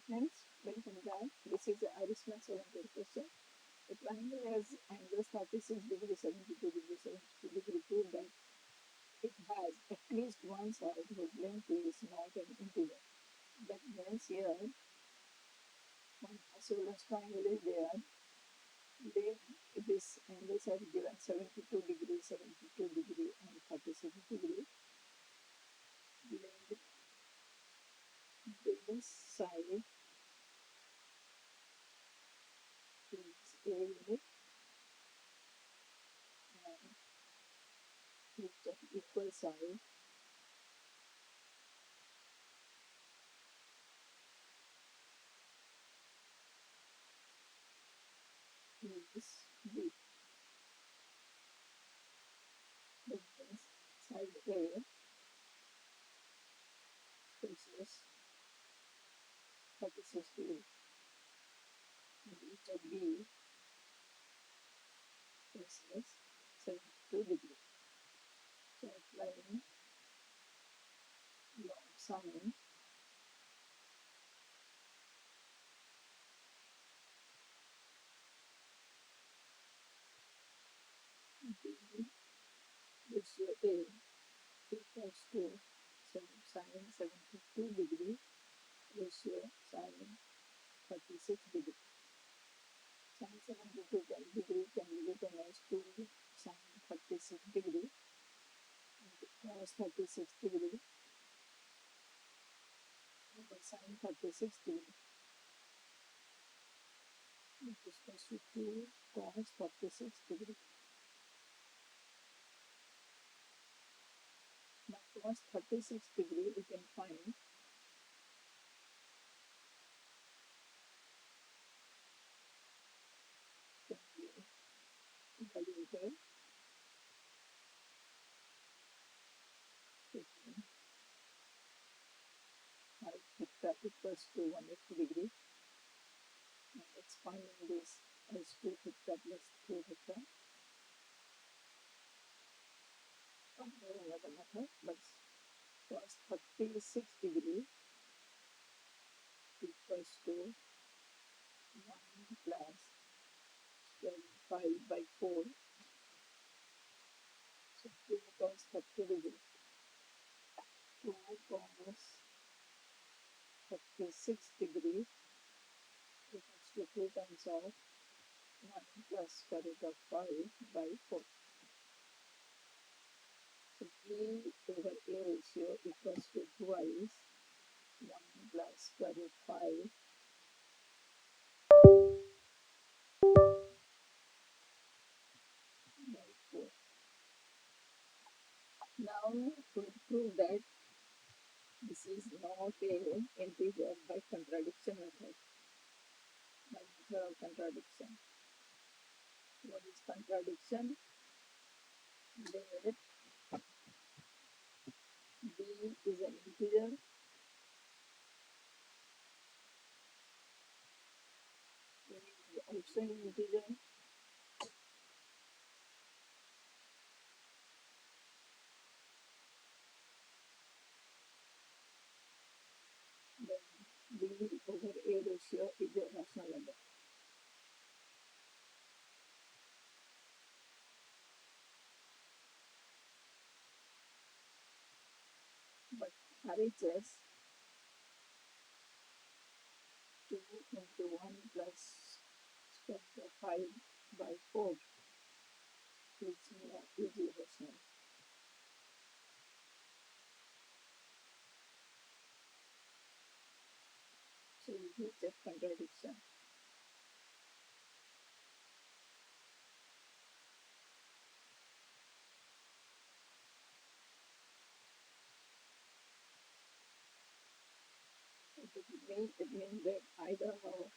friends, welcome back. This is the Harvard Maths Olympiad question. The triangle has angles 36 degrees, 72 degrees, 72 degrees. Prove that it has at least one side whose length is not an integer. That means here, one isosceles triangle is there. These angles are given 72 degrees, 72 degrees, and 36 degrees. Let this side is a unit and each of equal side is B. That means side A faces 36 degrees and each of B faces 72 degrees. So applying log sine B ratio A equals to sine 72 degrees ratio sine 36 degrees. Sine 72 degree can be written as 2 sine 36 degree and cos 36 degree over sine 36 degree. This is equals to 2 cos 36 degree. Now cos 36 degree we can find can be evaluated taking phi theta equals to 180 degree and expanding this as 2 theta plus 3 theta. Another method, but cos 36 degree equals to 1 plus 5 by 4. So 2 cos 30 degree. 2 cos 36 degree equals to 2 times of 1 plus square root of 5 by 4. So B over A ratio equals to twice 1 plus square root 5 by 4. Now we prove that this is not an integer by contradiction method. By method of contradiction. What is contradiction? That B is an integer A is also an integer then B over A ratio is a rational number. But RHS 2 into 1 plus square root of 5 by 4 is irrational. So we check contradiction. It means that either among